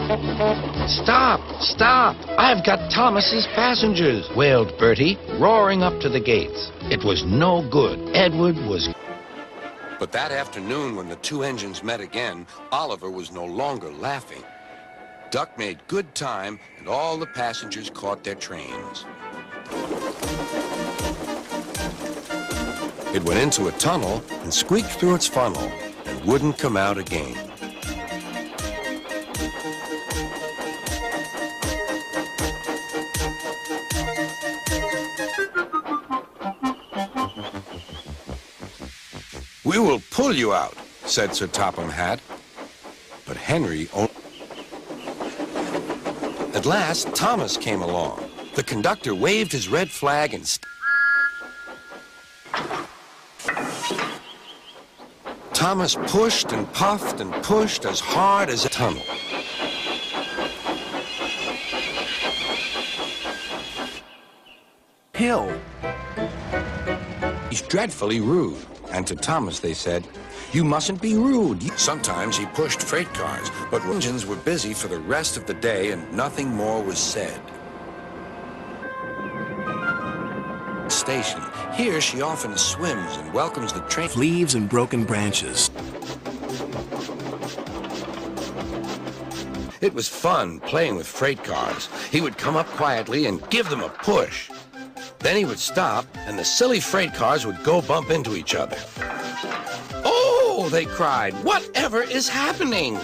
Stop! Stop! I've got Thomas's passengers, wailed Bertie, roaring up to the gates. It was no good. Edward was... But that afternoon, when the two engines met again, Oliver was no longer laughing. Duck made good time, and all the passengers caught their trains. It went into a tunnel and squeaked through its funnel and wouldn't come out again. "We will pull you out," said Sir Topham Hatt. But Henry only... At last, Thomas came along. The conductor waved his red flag and... Thomas pushed and puffed and pushed as hard as a tunnel. Hill. He's dreadfully rude. And to Thomas they said, "You mustn't be rude." Sometimes he pushed freight cars, but engines were busy for the rest of the day and nothing more was said. Station. Here she often swims and welcomes the train. Leaves and broken branches. It was fun playing with freight cars. He would come up quietly and give them a push. Then he would stop, and the silly freight cars would go bump into each other. "Oh!" they cried. "Whatever is happening?"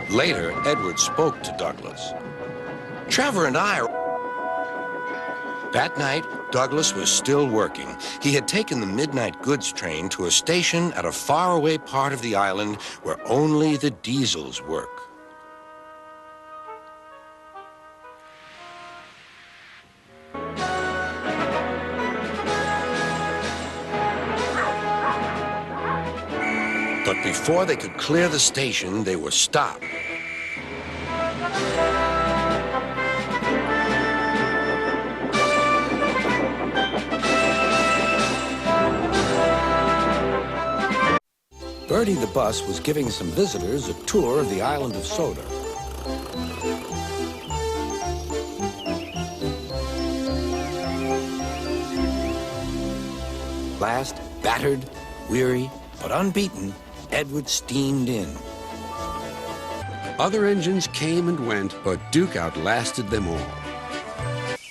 Later, Edward spoke to Douglas. "Trevor and I..." That night, Douglas was still working. He had taken the midnight goods train to a station at a faraway part of the island where only the diesels work. But before they could clear the station, they were stopped. Bertie the bus was giving some visitors a tour of the island of Soda. Last, battered, weary, but unbeaten, Edward steamed in. Other engines came and went, but Duke outlasted them all.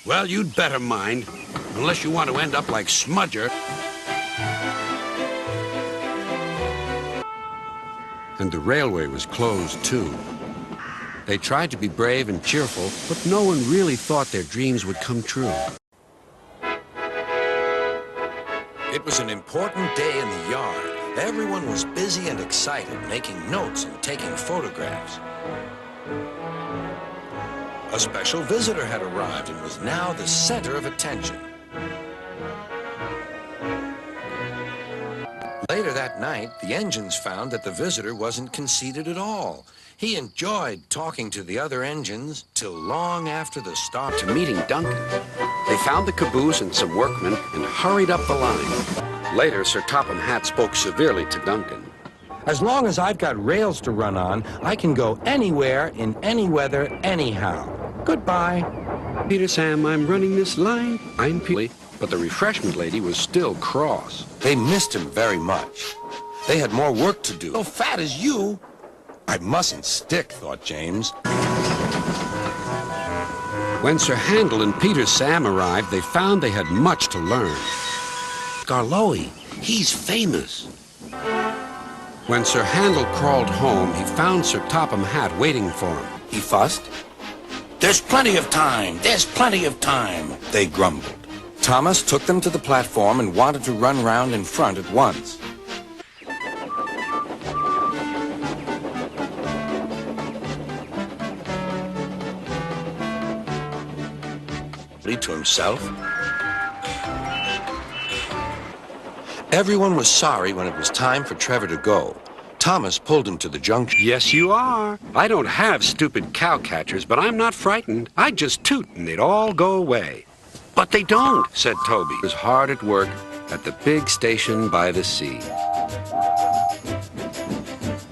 "Well, you'd better mind, unless you want to end up like Smudger." And the railway was closed, too. They tried to be brave and cheerful, but no one really thought their dreams would come true. It was an important day in the yard. Everyone was busy and excited, making notes and taking photographs. A special visitor had arrived and was now the center of attention. Later that night, the engines found that the visitor wasn't conceited at all. He enjoyed talking to the other engines till long after the start. To meeting Duncan. They found the caboose and some workmen and hurried up the line. Later, Sir Topham Hatt spoke severely to Duncan. "As long as I've got rails to run on, I can go anywhere, in any weather, anyhow. Goodbye." "Peter Sam, I'm running this line. I'm Peter." But the refreshment lady was still cross. They missed him very much. They had more work to do. "So fat as you." "I mustn't stick," thought James. When Sir Handel and Peter Sam arrived, they found they had much to learn. "Garlowy, he's famous." When Sir Handel crawled home, he found Sir Topham Hatt waiting for him. He fussed. "There's plenty of time, there's plenty of time," they grumbled. Thomas took them to the platform and wanted to run round in front at once. To himself. Everyone was sorry when it was time for Trevor to go. Thomas pulled him to the junction. "Yes, you are. I don't have stupid cowcatchers, but I'm not frightened. I'd just toot and they'd all go away." "But they don't," said Toby. He was hard at work, at the big station by the sea.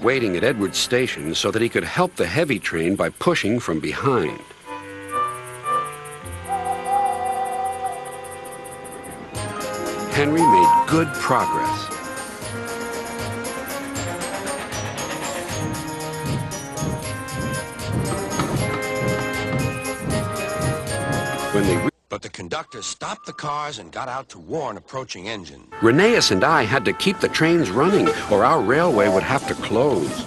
Waiting at Edward's station so that he could help the heavy train by pushing from behind. Henry made good progress. But the conductor stopped the cars and got out to warn approaching engine. Rheneas and I had to keep the trains running, or our railway would have to close.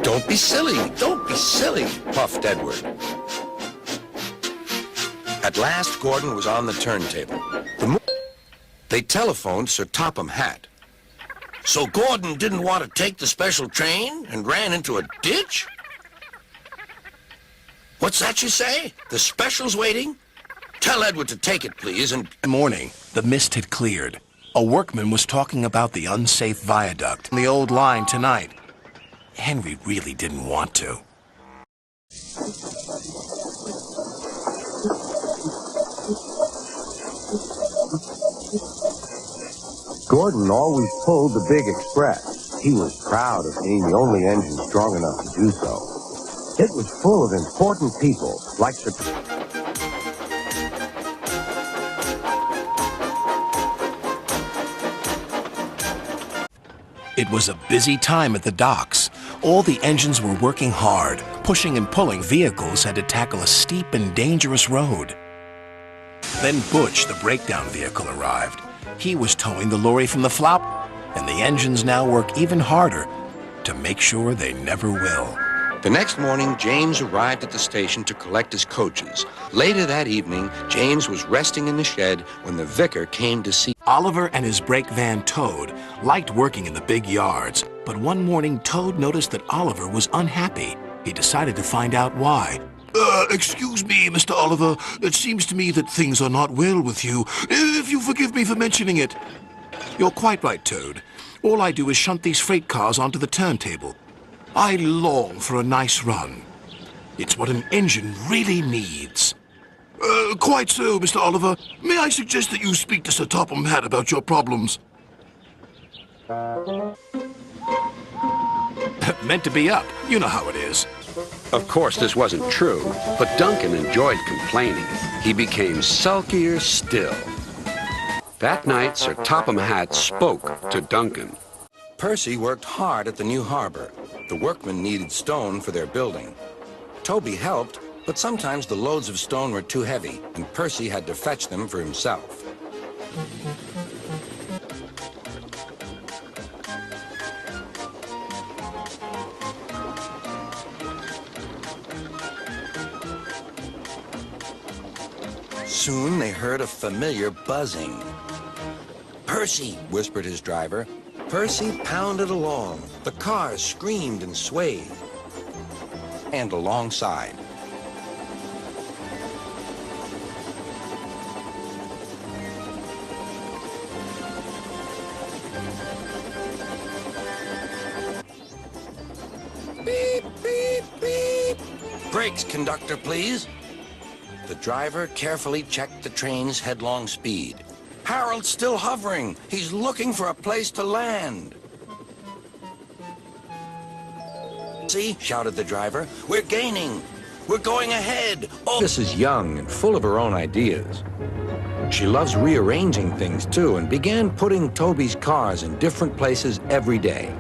Don't be silly, don't be silly, puffed Edward. At last, Gordon was on the turntable. They telephoned Sir Topham Hatt. So Gordon didn't want to take the special train and ran into a ditch? What's that you say? The special's waiting? Tell Edward to take it, please, and... Morning, the mist had cleared. A workman was talking about the unsafe viaduct on the old line tonight. Henry really didn't want to. Gordon always pulled the big express. He was proud of being the only engine strong enough to do so. It was full of important people, like Sir... It was a busy time at the docks. All the engines were working hard. Pushing and pulling vehicles had to tackle a steep and dangerous road. Then Butch, the breakdown vehicle, arrived. He was towing the lorry from the flop, and the engines now work even harder to make sure they never will. The next morning, James arrived at the station to collect his coaches. Later that evening, James was resting in the shed when the vicar came to see... Oliver and his brake van, Toad, liked working in the big yards, but one morning Toad noticed that Oliver was unhappy. He decided to find out why. Excuse me, Mr. Oliver. It seems to me that things are not well with you, if you forgive me for mentioning it. You're quite right, Toad. All I do is shunt these freight cars onto the turntable. I long for a nice run. It's what an engine really needs. Quite so, Mr. Oliver. May I suggest that you speak to Sir Topham Hatt about your problems? Meant to be up. You know how it is. Of course, this wasn't true, but Duncan enjoyed complaining. He became sulkier still. That night, Sir Topham Hatt spoke to Duncan. Percy worked hard at the new harbor. The workmen needed stone for their building. Toby helped, but sometimes the loads of stone were too heavy, and Percy had to fetch them for himself. Soon they heard a familiar buzzing. "Percy," whispered his driver. Percy pounded along. The cars screamed and swayed. And alongside. Beep, beep, beep. Brakes, conductor, please. The driver carefully checked the train's headlong speed. Harold's still hovering. He's looking for a place to land. "See," shouted the driver. "We're gaining. We're going ahead. Oh." This is young and full of her own ideas. She loves rearranging things, too, and began putting Toby's cars in different places every day.